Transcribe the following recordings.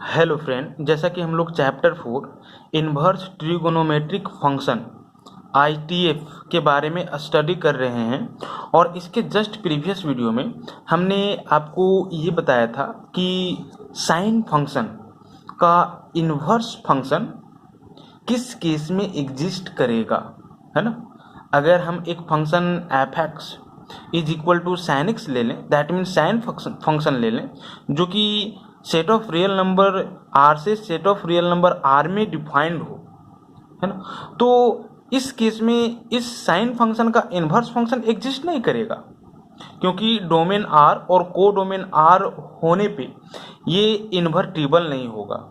Hello friend, जैसा कि हम लोग chapter 4 inverse trigonometric function ITF के बारे में स्टडी कर रहे हैं। और इसके जस्ट प्रीवियस वीडियो में हमने आपको ये बताया था कि साइन फंक्शन का इन्वर्स फंक्शन किस केस में एग्जिस्ट करेगा, है ना। अगर हम एक function f x is equal to sine x ले लें, दैट मीन्स साइन फंक्शन ले लें जो कि set of real number R से set of real number R में डिफाइंड हो, है ना। तो इस केस में इस साइन फंक्शन का इन्वर्स फंक्शन एग्जिस्ट नहीं करेगा, क्योंकि डोमेन आर और को डोमेन आर होने पे ये इन्वर्टिबल नहीं होगा।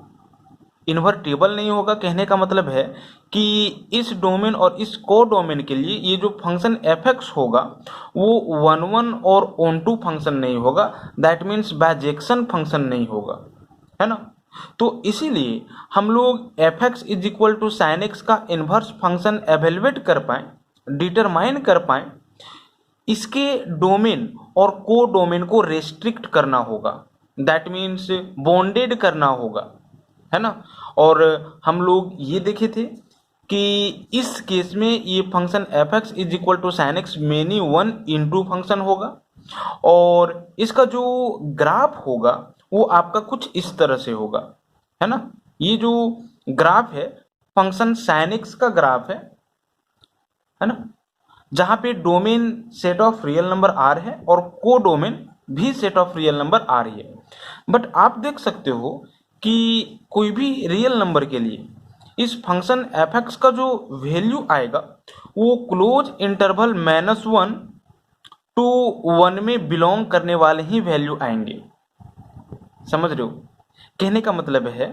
इन्वर्टिबल नहीं होगा कहने का मतलब है कि इस डोमेन और इस को डोमेन के लिए ये जो फंक्शन एफ एक्स होगा वो वन वन और ऑन टू फंक्शन नहीं होगा, दैट मीन्स बाइजेक्शन फंक्शन नहीं होगा, है ना। तो इसीलिए हम लोग f x is equal to sine x का इन्वर्स फंक्शन एवेलुएट कर पाए, डिटरमाइन कर पाए, इसके डोमेन और को डोमेन को रेस्ट्रिक्ट करना होगा, दैट मीन्स बॉन्डेड करना होगा, है ना। और हम लोग ये देखे थे कि इस केस में ये function f x is equal to sine x many one into function होगा, और इसका जो ग्राफ होगा वो आपका कुछ इस तरह से होगा, है ना। ये जो ग्राफ है फंक्शन साइन एक्स का ग्राफ है ना, जहाँ पे domain set of real number R है और को डोमेन भी set of real number R ही है। बट आप देख सकते हो कि कोई भी रियल नंबर के लिए इस फंक्शन एफ एक्स का जो वैल्यू आएगा वो क्लोज इंटरवल -1 टू 1 में बिलोंग करने वाले ही वैल्यू आएंगे। समझ रहे हो? कहने का मतलब है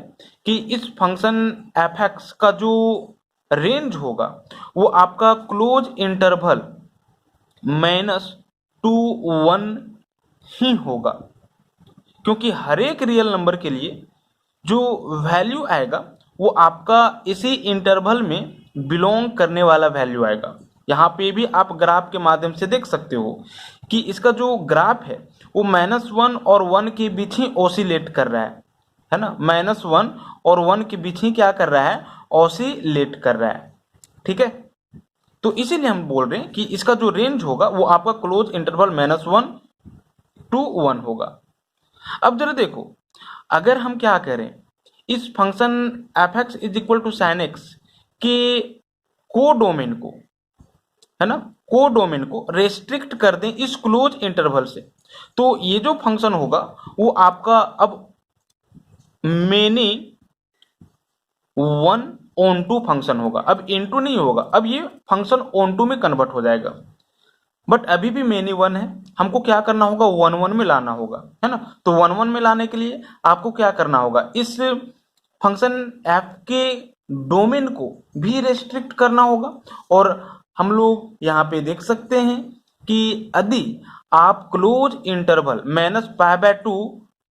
कि इस फंक्शन एफ एक्स का जो रेंज होगा वो आपका क्लोज इंटरवल -2 1 ही होगा, क्योंकि हर एक रियल नंबर के लिए जो वैल्यू आएगा वो आपका इसी इंटरवल में बिलोंग करने वाला वैल्यू आएगा। यहाँ पे भी आप ग्राफ के माध्यम से देख सकते हो कि इसका जो ग्राफ है वो -1 और 1 के बीच ही ऑसिलेट कर रहा है ना। -1 और 1 के बीच ही क्या कर रहा है, ऑसिलेट कर रहा है, ठीक है। तो इसीलिए हम बोल रहे हैं कि इसका जो रेंज होगा वो आपका क्लोज इंटरवल -1 टू 1 होगा। अब जरा देखो, अगर हम क्या करें, इस function f x is equal to sine x के को डोमेन को, है ना, को डोमेन को रेस्ट्रिक्ट कर दें इस क्लोज इंटरवल से, तो ये जो फंक्शन होगा वो आपका अब many one onto function होगा। अब इनटू नहीं होगा, अब ये फंक्शन ऑन टू में कन्वर्ट हो जाएगा। बट अभी भी मेनी वन है, हमको क्या करना होगा, 1 1 में लाना होगा, है ना। तो 1 1 में लाने के लिए आपको क्या करना होगा, इस फंक्शन एफ के डोमेन को भी रेस्ट्रिक्ट करना होगा। और हम लोग यहाँ पे देख सकते हैं कि यदि आप क्लोज इंटरवल -π/2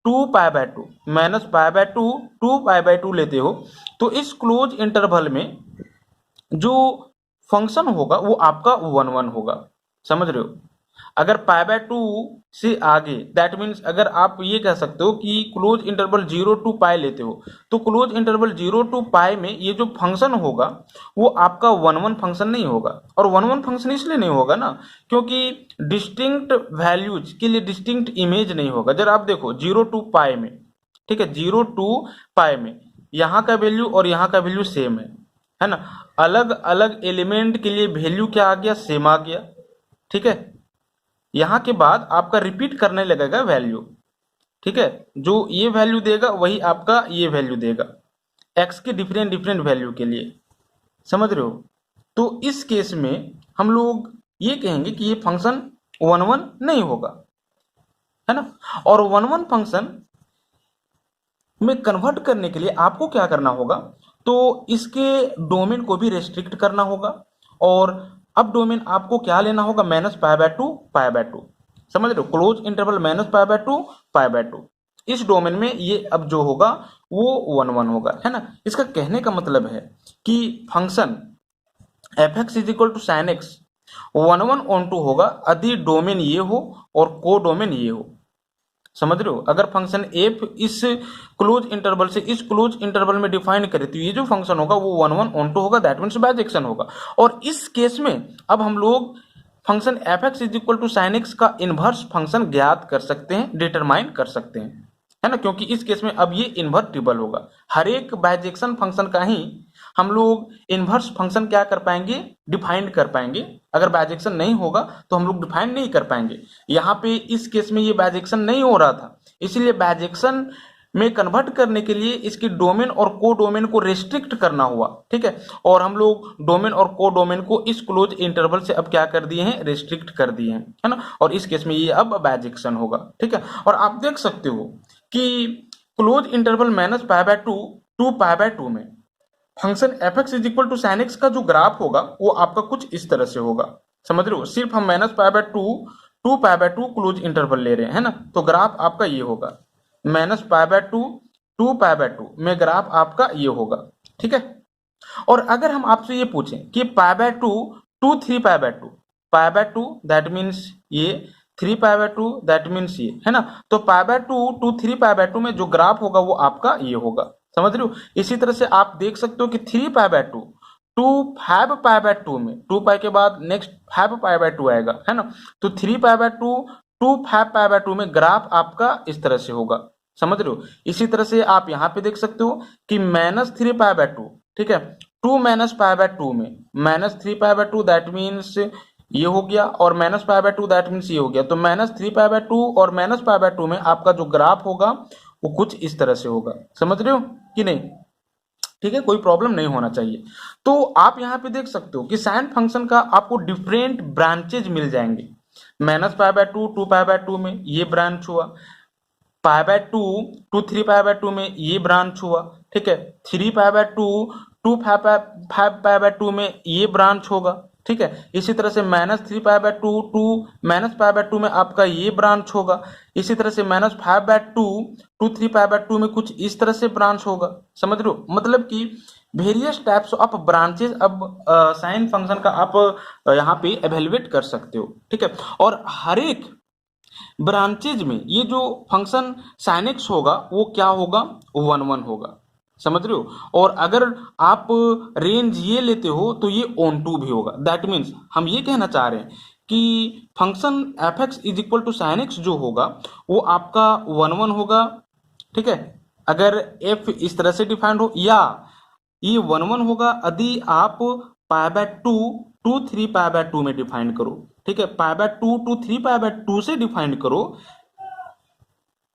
2π/2 -π/2 2π/2 लेते हो, तो इस क्लोज इंटरवल में जो फंक्शन होगा वो आपका 1 1 होगा। समझ रहे हो? अगर π/2 से आगे, दैट मीन्स अगर आप ये कह सकते हो कि क्लोज इंटरवल 0 to π लेते हो, तो क्लोज इंटरवल 0 to π में ये जो फंक्शन होगा वो आपका 1 1 फंक्शन नहीं होगा। और 1 1 फंक्शन इसलिए नहीं होगा ना, क्योंकि डिस्टिंक्ट वैल्यूज के लिए डिस्टिंक्ट इमेज नहीं होगा। जरा आप देखो 0 to π में, ठीक है, 0 to π में यहाँ का वैल्यू और यहाँ का वैल्यू सेम है ना। अलग अलग एलिमेंट के लिए वैल्यू क्या आ गया, सेम आ गया, ठीक है। यहाँ के बाद आपका रिपीट करने लगेगा वैल्यू, ठीक है। जो ये वैल्यू देगा वही आपका ये वैल्यू देगा, एक्स के डिफरेंट डिफरेंट वैल्यू के लिए। समझ रहे हो? तो इस केस में हम लोग ये कहेंगे कि ये फंक्शन 1 1 नहीं होगा, है ना। और 1 1 फंक्शन में कन्वर्ट करने के लिए आपको क्या करना होगा, तो इसके डोमेन को भी रेस्ट्रिक्ट करना होगा। और अब डोमेन आपको क्या लेना होगा, -π/2 π/2। समझ रहे हो? Close interval -π/2 π/2। इस डोमेन में ये अब जो होगा वो 1 1 होगा, है ना। इसका कहने का मतलब है कि function f x is equal to sine x 1 1 onto होगा यदि डोमेन ये हो और को डोमेन ये हो, समझ रहे हो? अगर फंक्शन एफ इस क्लोज इंटरवल से इस क्लोज इंटरवल में डिफाइन करे तो ये जो फंक्शन होगा वो 1 1 ऑन 2 होगा, दैट मीन्स बाइजेक्शन होगा। और इस केस में अब हम लोग function f x is equal to sine x का इनवर्स फंक्शन ज्ञात कर सकते हैं, डिटरमाइन कर सकते हैं, है ना, क्योंकि इस केस में अब ये इन्वर्टिबल होगा। हर एक बाइजेक्शन फंक्शन का ही हम लोग इनवर्स फंक्शन क्या कर पाएंगे, डिफाइन कर पाएंगे। अगर बाइजेक्शन नहीं होगा तो हम लोग डिफाइन नहीं कर पाएंगे। यहाँ पे इस केस में ये बाइजेक्शन नहीं हो रहा था, इसलिए बाइजेक्शन में कन्वर्ट करने के लिए इसकी डोमेन और को डोमेन को रेस्ट्रिक्ट करना हुआ, ठीक है। और हम लोग डोमेन और को डोमेन को इस क्लोज इंटरवल से अब क्या कर दिए हैं, रेस्ट्रिक्ट कर दिए हैं, है ना। और इस केस में ये अब बाइजेक्शन होगा, ठीक है। और आप देख सकते हो कि close interval minus pi by two pi by 2 में function f x is equal to sine x का जो ग्राफ होगा वो आपका कुछ इस तरह से होगा, समझ रहे हो। सिर्फ हम minus pi by two pi by 2 close interval ले रहे हैं, है ना। तो ग्राफ आपका ये होगा, minus pi by two pi by 2 में ग्राफ आपका ये होगा, ठीक है। और अगर हम आपसे ये पूछें कि पाई by 2 3 pi by 2 that means ये 3 पाई बाय 2 दैट मीन्स ये, है ना। तो पाई बाय 2 3 पाई बाय 2 में जो ग्राफ होगा वो आपका ये होगा, समझ रहे हो। इसी तरह से आप देख सकते हो कि 3 पाई बाय 2 5 पाई बाय 2 में 2 पाई के बाद नेक्स्ट 5 पाई बाय 2 आएगा, है ना। तो 3 पाई बाय 2 5 पाई बाय 2 में ग्राफ आपका इस तरह से होगा, समझ रहे हो। इसी तरह से आप यहाँ पे देख सकते हो कि -3 पाई बाय 2, ठीक है, 2 पाई बाय 2 में -3 पाई बाय 2 दैट मीन्स ये हो गया, और पाई बाय 2 दैट मीन्स ये हो गया। तो -3 पाई बाय 2 और पाई बाय 2 में आपका जो ग्राफ होगा वो कुछ इस तरह से होगा, समझ रहे हो कि नहीं, ठीक है। कोई प्रॉब्लम नहीं होना चाहिए। तो आप यहाँ पे देख सकते हो कि साइन फंक्शन का आपको डिफरेंट ब्रांचेज मिल जाएंगे। पाई बाय 2 पाई बाय 2 में ये ब्रांच हुआ, पाई बाय 2 3 पाई बाय 2 में ये ब्रांच हुआ, ठीक है। 3 पाई बाय 2 5 पाई बाय 2 में ये ब्रांच होगा, ठीक है। इसी तरह से -3 पाई बाय 2 पाई बाय 2 में आपका ये ब्रांच होगा। इसी तरह से -5 बाय 2 3 पाई बाय 2 में कुछ इस तरह से ब्रांच होगा, समझ रहे हो। मतलब कि वेरियस टाइप्स ऑफ ब्रांचेस अब साइन फंक्शन का आप यहाँ पे एवेल्युएट कर सकते हो, ठीक है। और हर एक ब्रांचेज में ये जो फंक्शन साइन एक्स होगा वो क्या होगा, 1 1 होगा, समझ रहे हो। और अगर आप रेंज ये लेते हो तो ये ऑन टू भी होगा। दैट मीन्स हम ये कहना चाह रहे हैं कि function f x is equal to sine x जो होगा वो आपका 1 1 होगा, ठीक है, अगर एफ इस तरह से डिफाइंड हो, या ये 1 1 होगा यदि आप पाई बाय 2 3 पाई बाय 2 में डिफाइन करो, ठीक है। पाई बाय 2 3 पाई बाय 2 से डिफाइन करो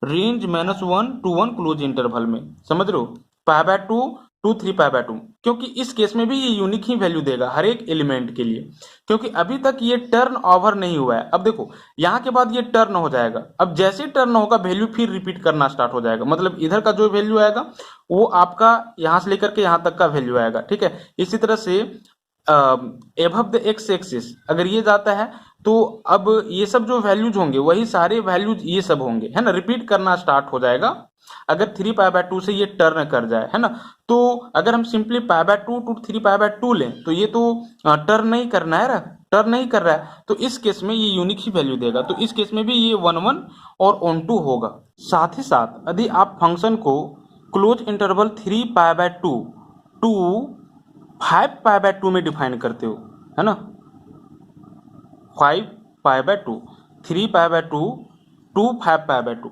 रेंज -1 to 1 क्लोज इंटरवल में, समझ रहे हो। पाई बाय 2 3 पाई बाय 2, क्योंकि इस केस में भी ये यूनिक ही वैल्यू देगा हर एक एलिमेंट के लिए, क्योंकि अभी तक ये टर्न ओवर नहीं हुआ है। अब देखो यहाँ के बाद ये टर्न हो जाएगा, अब जैसे टर्न होगा वैल्यू फिर रिपीट करना स्टार्ट हो जाएगा। मतलब इधर का जो वैल्यू आएगा वो आपका यहाँ से लेकर के यहाँ तक का वैल्यू आएगा, ठीक है। इसी तरह से एबव द एक्स एक्सिस अगर ये जाता है तो अब ये सब जो वैल्यूज होंगे वही सारे वैल्यूज ये सब होंगे, है ना, रिपीट करना स्टार्ट हो जाएगा अगर 3 पाई बाय 2 से ये टर्न कर जाए, है ना। तो अगर हम simply pi by 2 3 pi by 2 लें तो ये तो टर्न नहीं करना है, टर्न नहीं कर रहा है, तो इस केस में ये यूनिक ही वैल्यू देगा। तो इस केस में भी ये 1 1 और ऑन 2 होगा। साथ ही साथ यदि आप फंक्शन को close interval 3 pi by 2 to 5 pi by 2 में डिफाइन करते हो, है ना, 5 pi by 2 3 pi by 2 5 pi by 2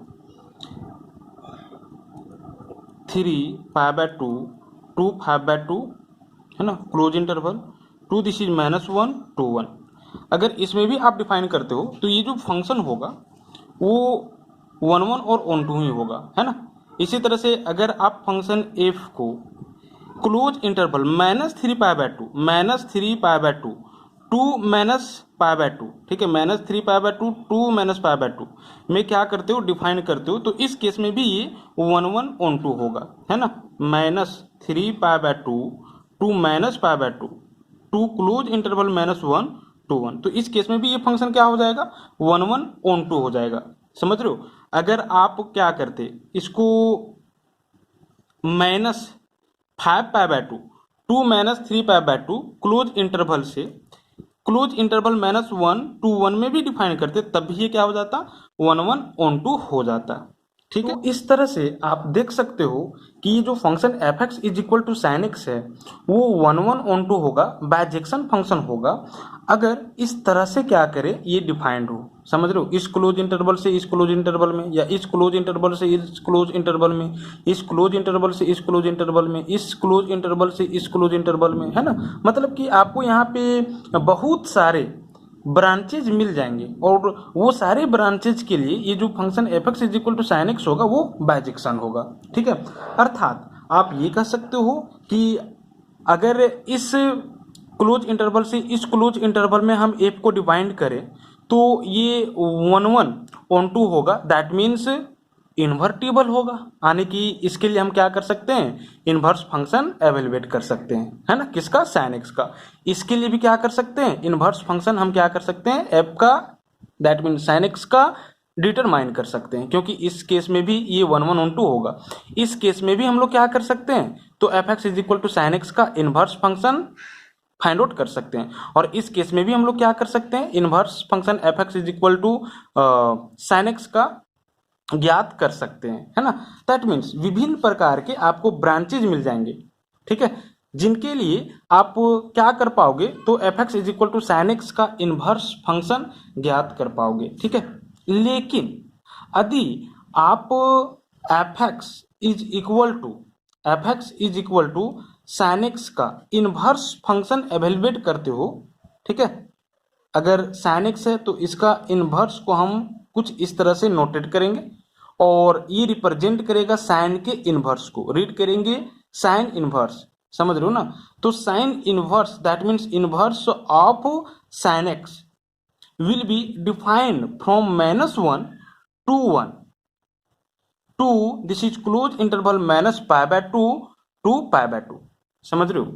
3 pi by 2 5 by 2, है ना, close interval 2 this is -1 to 1। अगर इसमें भी आप डिफाइन करते हो तो ये जो फंक्शन होगा वो 1 1 और ऑन 2 ही होगा, है ना। इसी तरह से अगर आप फंक्शन एफ को close interval -3 pi by 2 -3 pi by 2 2 pi by 2, ठीक है, -3 पाई बाय 2 2 पाई बाय 2 में क्या करते हो, डिफाइन करते हो। तो इस केस में भी ये 1 1 ऑन 2 होगा, है ना, -3 pi by 2 pi by 2 close interval -1 to 1। तो इस केस में भी ये फंक्शन क्या हो जाएगा, 1 1 ऑन 2 हो जाएगा, समझ रहे हो। अगर आप क्या करते इसको -5 pi by 2 3 pi by 2 close interval से क्लोज इंटरवल -1 to 1 में भी डिफाइन करते तब भी ये क्या हो जाता, 1 1 on 2 हो जाता। ठीक है, तो इस तरह से आप देख सकते हो कि ये जो function f x is equal to sine x है वो 1 1 on 2 होगा, बाइजेक्शन फंक्शन होगा अगर इस तरह से क्या करे ये डिफाइंड हो। समझ रहे हो, इस क्लोज इंटरवल से इस क्लोज इंटरवल में, या इस क्लोज इंटरवल से इस क्लोज इंटरवल में, इस क्लोज इंटरवल से इस क्लोज इंटरवल में, इस क्लोज इंटरवल से इस क्लोज इंटरवल में, है ना। मतलब कि आपको यहाँ पे बहुत सारे ब्रांचेज मिल जाएंगे और वो सारे ब्रांचेज के लिए ये जो function f x is equal to sine x होगा वो बाइजेक्शन होगा। ठीक है, अर्थात आप ये कह सकते हो कि अगर इस क्लोज इंटरवल से इस क्लोज इंटरवल में हम एफ को डिफाइन करें तो ये 1 1 on 2 होगा, दैट मीन्स इन्वर्टिबल होगा। यानी कि इसके लिए हम क्या कर सकते हैं, इन्वर्स फंक्शन एवेलुएट कर सकते हैं, है ना, किसका, साइन एक्स का। इसके लिए भी क्या कर सकते हैं, इन्वर्स फंक्शन हम क्या कर सकते हैं, एफ का, दैट मीन्स साइन एक्स का डिटरमाइन कर सकते हैं, क्योंकि इस केस में भी ये 1 1 on 2 होगा। इस केस में भी हम लोग क्या कर सकते हैं, तो f x is equal to sine x का इन्वर्स फंक्शन फाइंड आउट कर सकते हैं, और इस केस में भी हम लोग क्या कर सकते हैं, inverse function f x is equal to sine x का ज्ञात कर सकते हैं, है ना। दैट मीन्स विभिन्न प्रकार के आपको ब्रांचेज मिल जाएंगे, ठीक है, जिनके लिए आप क्या कर पाओगे, तो f x is equal to sine x का इन्वर्स फंक्शन ज्ञात कर पाओगे। ठीक है, लेकिन यदि आप f x is equal to sine x का इन्वर्स फंक्शन एवेलुएट करते हो, ठीक है, अगर साइन एक्स है तो इसका इन्वर्स को हम कुछ इस तरह से नोटेट करेंगे और ये रिप्रेजेंट करेगा साइन के इन्वर्स को, रीड करेंगे साइन इन्वर्स, समझ रहे हो ना। तो sine inverse that means inverse of sine X will be defined from -1 to 1 to this is close interval -π/2 to π/2, समझ रहे हो।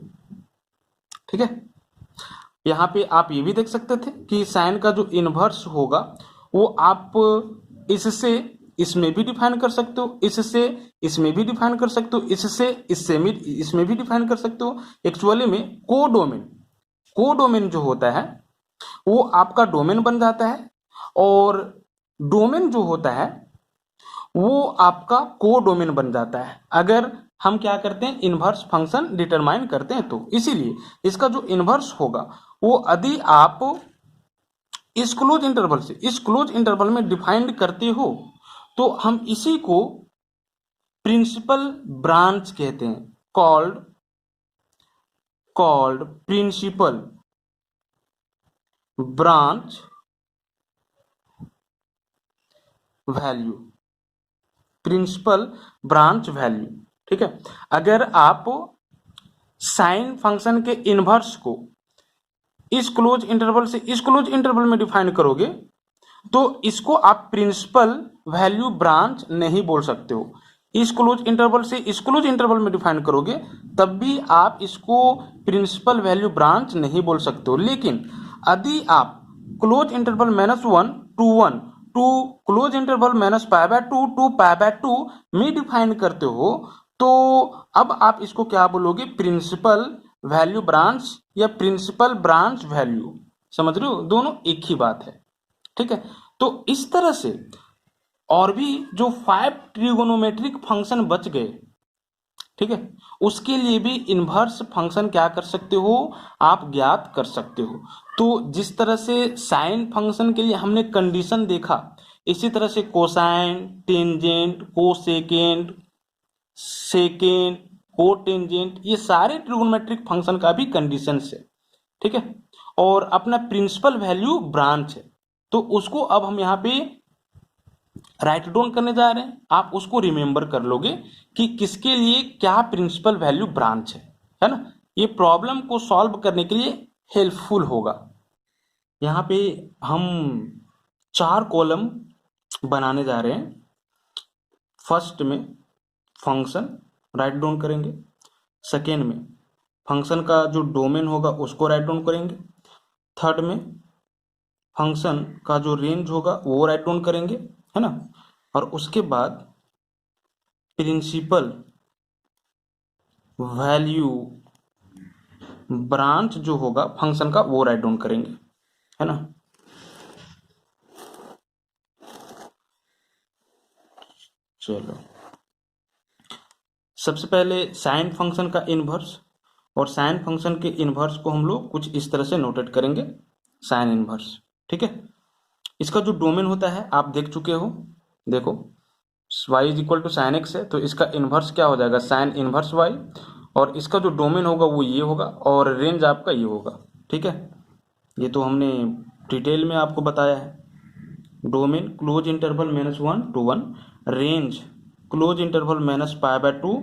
ठीक है, यहाँ पे आप ये भी देख सकते थे कि साइन का जो इन्वर्स होगा वो आप इससे इसमें भी डिफाइन कर सकते हो, इससे इसमें भी डिफाइन कर सकते हो, इससे इसमें भी डिफाइन कर सकते हो। एक्चुअली में कोडोमेन जो होता है वो आपका डोमेन बन जाता है, और डोमेन जो होता है वो आपका कोडोमेन बन जाता है अगर हम क्या करते हैं, इन्वर्स फंक्शन डिटरमाइन करते हैं। तो इसीलिए इसका जो इन्वर्स होगा वो यदि आप इस क्लोज इंटरवल से इस क्लोज इंटरवल में डिफाइंड करते हो तो हम इसी को प्रिंसिपल ब्रांच कहते हैं, called principal branch value, principal branch value. ठीक है, अगर आप साइन फंक्शन के इन्वर्स को इस क्लोज इंटरवल से इस क्लोज इंटरवल में डिफाइन करोगे तो इसको आप प्रिंसिपल वैल्यू ब्रांच नहीं बोल सकते हो। इस क्लोज इंटरवल से इस क्लोज इंटरवल में डिफाइन करोगे तब भी आप इसको प्रिंसिपल वैल्यू ब्रांच नहीं बोल सकते हो। लेकिन यदि आप close interval -1 to 1 to close interval -π/2 to π/2 में डिफाइन करते हो तो अब आप इसको क्या बोलोगे, प्रिंसिपल वैल्यू ब्रांच या प्रिंसिपल ब्रांच वैल्यू, समझ रहे हो, दोनों एक ही बात है। ठीक है, तो इस तरह से और भी जो 5 ट्रिगोनोमेट्रिक फंक्शन बच गए, ठीक है, उसके लिए भी इन्वर्स फंक्शन क्या कर सकते हो, आप ज्ञात कर सकते हो। तो जिस तरह से साइन फंक्शन के लिए हमने कंडीशन देखा, इसी तरह से cosine, tangent, cosecant, second, cotangent, ये सारे ट्रिगोनोमेट्रिक फंक्शन का भी कंडीशन है। ठीक है, और अपना प्रिंसिपल वैल्यू ब्रांच है, तो उसको अब हम यहाँ पे राइट डाउन करने जा रहे हैं। आप उसको रिमेंबर कर लोगे कि किसके लिए क्या प्रिंसिपल वैल्यू ब्रांच है ना। ये प्रॉब्लम को सॉल्व करने के लिए हेल्पफुल होगा। यहाँ पे हम 4 कॉलम बनाने जा रहे हैं। फर्स्ट में फंक्शन राइट डाउन करेंगे, सेकेंड में फंक्शन का जो डोमेन होगा उसको राइट डाउन करेंगे, थर्ड में फंक्शन का जो रेंज होगा वो राइट डाउन करेंगे, है ना, और उसके बाद प्रिंसिपल वैल्यू ब्रांच जो होगा फंक्शन का वो राइट डाउन करेंगे। है ना। चलो, सबसे पहले साइन फंक्शन का इन्वर्स, और साइन फंक्शन के इन्वर्स को हम लोग कुछ इस तरह से नोटेट करेंगे, साइन इन्वर्स। ठीक है, इसका जो डोमेन होता है आप देख चुके हो, देखो y is equal to sine x है, तो इसका इन्वर्स क्या हो जाएगा, साइन इन्वर्स y, और इसका जो डोमेन होगा वो ये होगा, और रेंज आपका ये होगा। ठीक है, ये तो हमने डिटेल में आपको बताया है। Domain close interval -1 to 1, range close interval -π/2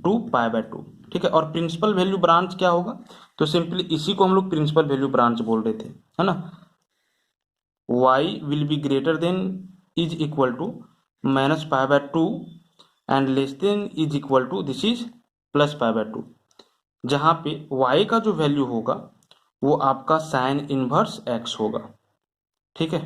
to π/2। ठीक है, और प्रिंसिपल वैल्यू ब्रांच क्या होगा, तो सिंपली इसी को हम लोग प्रिंसिपल वैल्यू ब्रांच बोल रहे थे, है ना। y will be greater than is equal to -π/2 and less than is equal to this is +π/2, जहाँ पे y का जो वैल्यू होगा वो आपका साइन इनवर्स x होगा। ठीक है,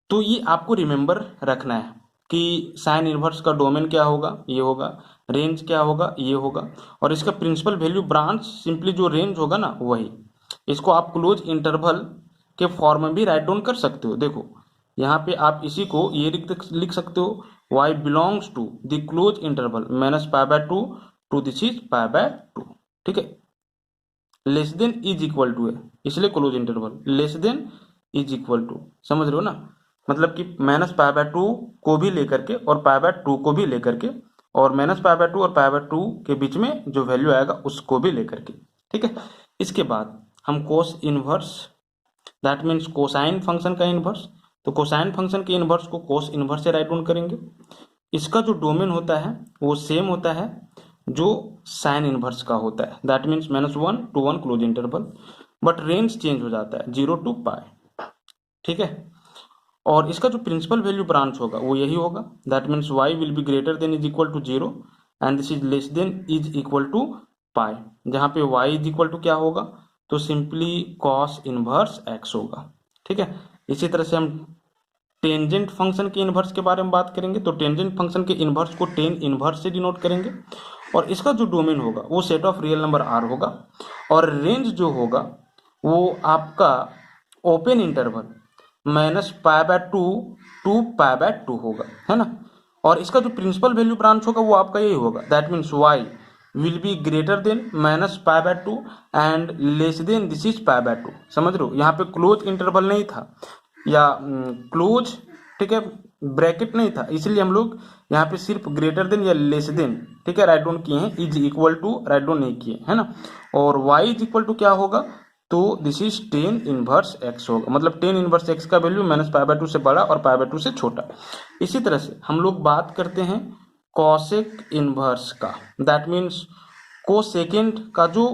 तो ये आपको रिमेंबर रखना है कि साइन इनवर्स का डोमेन क्या होगा, ये होगा, रेंज क्या होगा, ये होगा, और इसका प्रिंसिपल वैल्यू ब्रांच सिंपली जो रेंज होगा ना वही। इसको आप क्लोज इंटरवल के फॉर्म में भी राइट डाउन कर सकते हो। देखो यहाँ पे आप इसी को ये लिख सकते हो, y belongs to the close interval -π/2 to this is π/2। ठीक है, less than is equal to है, इसलिए close interval less than is equal to, समझ रहे हो ना, मतलब कि -π/2 को भी लेकर के और π/2 को भी लेकर के, और -π/2 और π/2 के बीच में जो वैल्यू आएगा उसको भी लेकर के। ठीक है, इसके बाद हम cos inverse, that means cosine function का इनवर्स, तो कोसाइन फंक्शन के इनवर्स को कोस इनवर्स से राइट डाउन करेंगे। इसका जो डोमेन होता है वो सेम होता है जो साइन इनवर्स का होता है, that means -1 to 1 close interval, but range change हो जाता है 0 to π। ठीक है, और इसका जो प्रिंसिपल वैल्यू ब्रांच होगा वो यही होगा, that means y will be greater than is equal to 0 and this is less than is equal to π, जहाँ पे y इज इक्वल टू क्या होगा, तो सिंपली कॉस इनवर्स x होगा। ठीक है, इसी तरह से हम टेंजेंट फंक्शन के इनवर्स के बारे में बात करेंगे, तो टेंजेंट फंक्शन के इनवर्स को टेन इनवर्स से डिनोट करेंगे, और इसका जो डोमेन होगा वो set of real number r होगा, और रेंज जो होगा वो आपका ओपन इंटरवल -π/2 to π/2 होगा, है ना। और इसका जो प्रिंसिपल वैल्यू ब्रांच होगा वो आपका यही होगा, that means y will be greater than -π/2 and less than this is π/2। समझ रहे हो, यहाँ पे क्लोज इंटरवल नहीं था या क्लोज, ठीक है, ब्रैकेट नहीं था, इसलिए हम लोग यहाँ पे सिर्फ ग्रेटर देन या लेस देन, ठीक है, राइट डाउन किए हैं, is equal to right down नहीं किए, है ना। और y इज इक्वल टू क्या होगा, तो this is tan inverse x होगा, मतलब टेन इनवर्स x का वैल्यू -π/2 से बड़ा और π/2 से छोटा। इसी तरह से हम लोग बात करते हैं कॉसेक इनवर्स का, दैट मीन्स कोसेकेंट का जो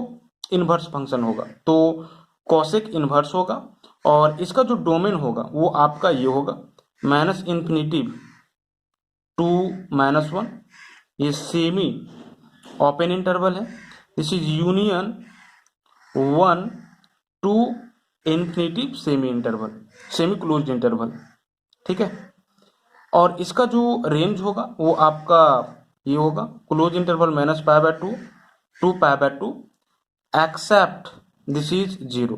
इनवर्स फंक्शन होगा, तो कॉसेक इनवर्स होगा, और इसका जो डोमेन होगा वो आपका ये होगा -∞ to -1, ये सेमी ओपन इंटरवल है, this is union 1 to ∞ semi interval, semi closed interval. ठीक है, और इसका जो रेंज होगा वो आपका ये होगा close interval -π/2 to π/2 except this is 0।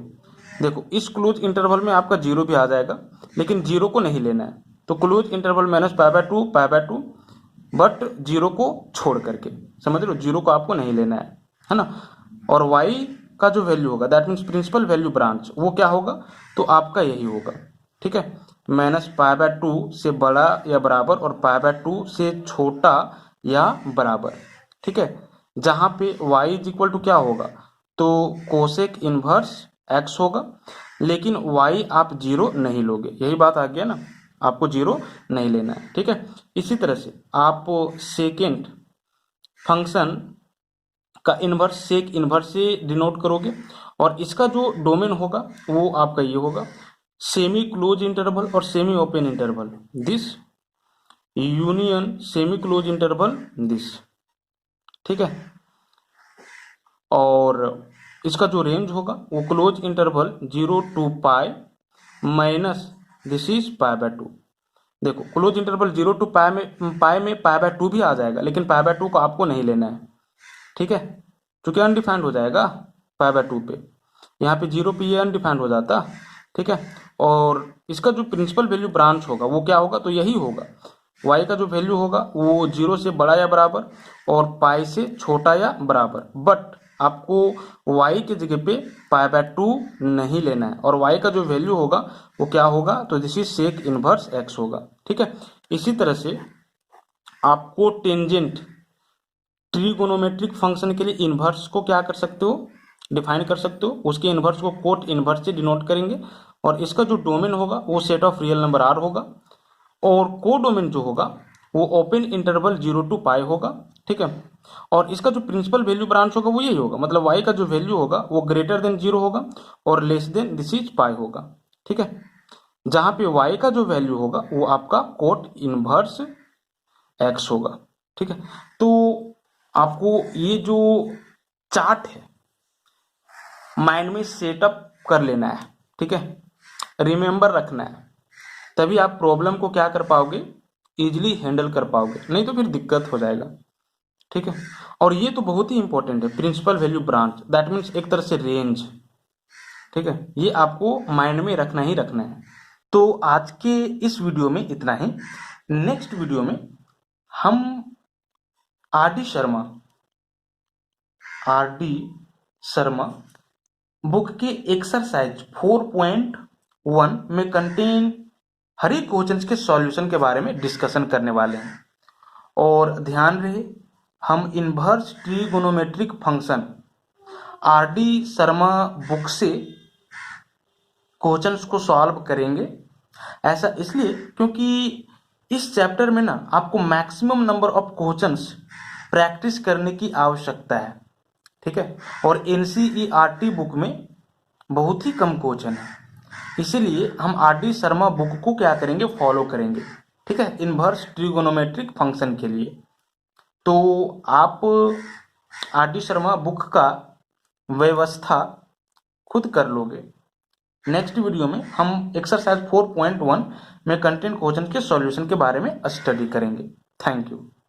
देखो इस क्लोज इंटरवल में आपका 0 भी आ जाएगा, लेकिन 0 को नहीं लेना है, तो क्लोज इंटरवल -π/2 π/2 बट 0 को छोड़ करके, समझ रहे हो, 0 को आपको नहीं लेना है ना। और y का जो वैल्यू होगा, that means principal value branch, वो क्या होगा, तो आपका यही होगा। ठीक है, -π/2 से बड़ा या बराबर और π/2 से छोटा या बराबर। ठीक है, जहाँ पे y इज इक्वल टू क्या होगा, तो कोसेक इनवर्स x होगा, लेकिन y आप 0 नहीं लोगे, यही बात आ गया ना, आपको 0 नहीं लेना है। ठीक है, इसी तरह से आप सेकेंड फंक्शन का इनवर्स सेक इनवर्स से डिनोट करोगे, और इसका जो डोमेन होगा वो आपका ये होगा सेमी क्लोज इंटरवल और semi open interval, this union semi close interval this. ठीक है, और इसका जो रेंज होगा वो close interval 0 to π minus this is π/2। देखो क्लोज इंटरवल 0 to π में π/2 भी आ जाएगा, लेकिन π/2 को आपको नहीं लेना है। ठीक है, क्योंकि अनडिफाइंड हो जाएगा π/2 पे, यहाँ पे 0 पे ये अनडिफाइंड हो जाता, ठीक है। और इसका जो प्रिंसिपल वैल्यू ब्रांच होगा वो क्या होगा, तो यही होगा, y का जो वैल्यू होगा वो 0 से बड़ा या बराबर और पाई से छोटा या बराबर, बट आपको y की जगह पे π/2 नहीं लेना है, और y का जो वैल्यू होगा वो क्या होगा, तो this is sec inverse x होगा, ठीक है। इसी तरह से आपको टेंजेंट ट्रिगोनोमेट्रिक फंक्शन के लिए इनवर्स को क्या कर सकते हो, डिफाइन कर सकते हो, उसके इनवर्स को कोट इनवर्स से डिनोट करेंगे, और इसका जो डोमेन होगा वो set of real number r होगा, और को डोमेन जो होगा वो ओपन इंटरवल 0 to पाई होगा, ठीक है। और इसका जो प्रिंसिपल वैल्यू ब्रांच होगा वो यही होगा, मतलब y का जो वैल्यू होगा वो ग्रेटर देन 0 होगा और less than this is pi होगा, ठीक है। जहां पे y का जो वैल्यू होगा वो आपका कोट इनवर्स x होगा, ठीक है। तो आपको ये जो चार्ट है माइंड में सेटअप कर लेना है, ठीक है, रिमेंबर रखना है, तभी आप प्रॉब्लम को क्या कर पाओगे, इजीली हैंडल कर पाओगे, नहीं तो फिर दिक्कत हो जाएगा, ठीक है। और ये तो बहुत ही इंपॉर्टेंट है, principal value branch, that means एक तरह से रेंज, ठीक है, ये आपको माइंड में रखना ही रखना है। तो आज के इस वीडियो में इतना ही। नेक्स्ट वीडियो में हम आर डी शर्मा बुक के एक्सरसाइज 4.1 में कंटेन हर एक क्वेश्चन के सॉल्यूशन के बारे में डिस्कशन करने वाले हैं। और ध्यान रहे, हम inverse trigonometric function R D Sharma book से क्वेश्चंस को सॉल्व करेंगे। ऐसा इसलिए क्योंकि इस चैप्टर में ना आपको maximum number of questions practice करने की आवश्यकता है, ठीक है। और एनसीईआरटी बुक में बहुत ही कम क्वेश्चन है, इसीलिए हम आर डी शर्मा बुक को क्या करेंगे, फॉलो करेंगे, ठीक है, इनवर्स ट्रिगोनोमेट्रिक फंक्शन के लिए। तो आप आर डी शर्मा बुक का व्यवस्था खुद कर लोगे। नेक्स्ट वीडियो में हम एक्सरसाइज 4.1 में कंटेंट क्वेश्चन के सॉल्यूशन के बारे में स्टडी करेंगे। Thank you.